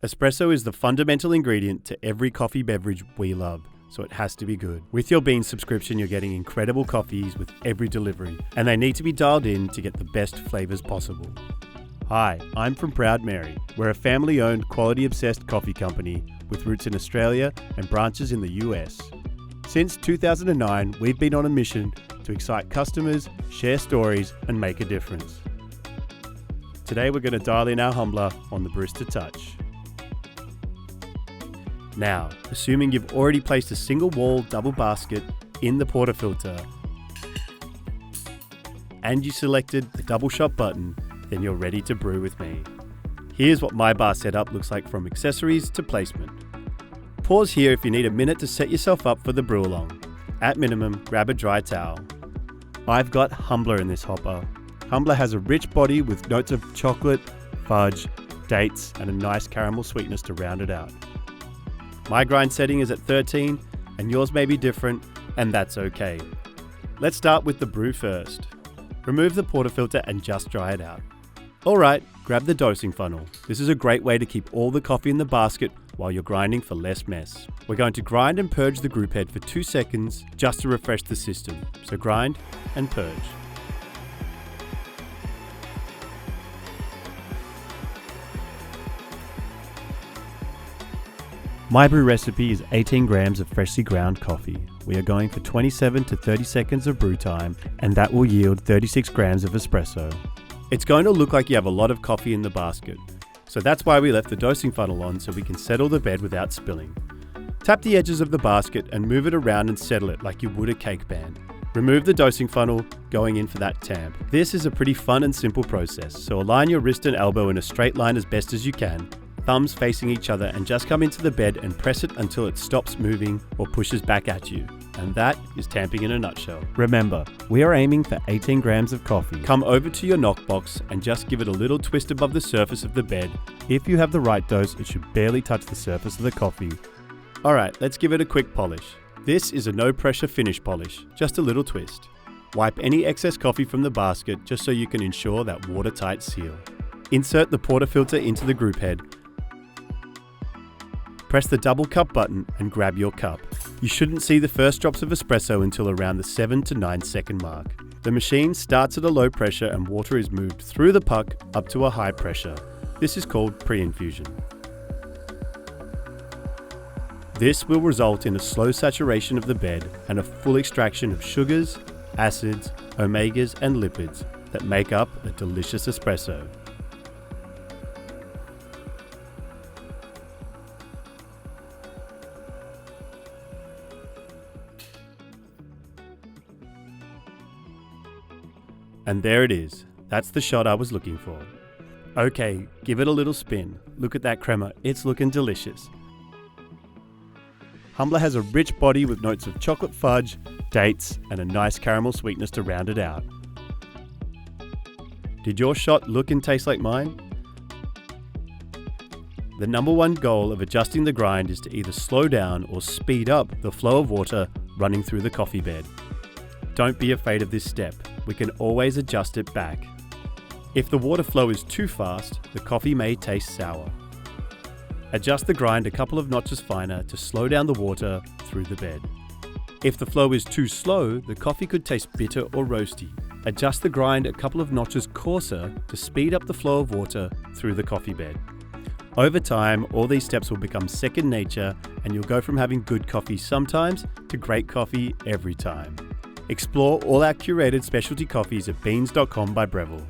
Espresso is the fundamental ingredient to every coffee beverage we love, so it has to be good. With your Beanz subscription, you're getting incredible coffees with every delivery, and they need to be dialed in to get the best flavours possible. Hi, I'm from Proud Mary. We're a family-owned, quality-obsessed coffee company with roots in Australia and branches in the US. Since 2009, we've been on a mission to excite customers, share stories, and make a difference. Today we're going to dial in our Humbler on the Barista Touch. Now, assuming you've already placed a single wall double basket in the portafilter and you selected the double shot button, then you're ready to brew with me. Here's what my bar setup looks like from accessories to placement. Pause here if you need a minute to set yourself up for the brew along. At minimum, grab a dry towel. I've got Humbler in this hopper. Humbler has a rich body with notes of chocolate, fudge, dates, and a nice caramel sweetness to round it out. My grind setting is at 13, and yours may be different, and that's okay. Let's start with the brew first. Remove the portafilter and just dry it out. Alright, grab the dosing funnel. This is a great way to keep all the coffee in the basket while you're grinding for less mess. We're going to grind and purge the group head for 2 seconds just to refresh the system. So grind and purge. My brew recipe is 18 grams of freshly ground coffee. We are going for 27 to 30 seconds of brew time, and that will yield 36 grams of espresso. It's going to look like you have a lot of coffee in the basket, so that's why we left the dosing funnel on so we can settle the bed without spilling. Tap the edges of the basket and move it around and settle it like you would a cake band. Remove the dosing funnel, going in for that tamp. This is a pretty fun and simple process, so align your wrist and elbow in a straight line as best as you can, thumbs facing each other, and just come into the bed and press it until it stops moving or pushes back at you. And that is tamping in a nutshell. Remember, we are aiming for 18 grams of coffee. Come over to your knockbox and just give it a little twist above the surface of the bed. If you have the right dose, it should barely touch the surface of the coffee. Alright, let's give it a quick polish. This is a no pressure finish polish, just a little twist. Wipe any excess coffee from the basket just so you can ensure that watertight seal. Insert the portafilter into the group head. Press the double cup button and grab your cup. You shouldn't see the first drops of espresso until around the 7 to 9 second mark. The machine starts at a low pressure and water is moved through the puck up to a high pressure. This is called pre-infusion. This will result in a slow saturation of the bed and a full extraction of sugars, acids, omegas, and lipids that make up a delicious espresso. And there it is. That's the shot I was looking for. Okay, give it a little spin. Look at that crema, it's looking delicious. Humbler has a rich body with notes of chocolate fudge, dates, and a nice caramel sweetness to round it out. Did your shot look and taste like mine? The number one goal of adjusting the grind is to either slow down or speed up the flow of water running through the coffee bed. Don't be afraid of this step. We can always adjust it back. If the water flow is too fast, the coffee may taste sour. Adjust the grind a couple of notches finer to slow down the water through the bed. If the flow is too slow, the coffee could taste bitter or roasty. Adjust the grind a couple of notches coarser to speed up the flow of water through the coffee bed. Over time, all these steps will become second nature and you'll go from having good coffee sometimes to great coffee every time. Explore all our curated specialty coffees at beanz.com by Breville.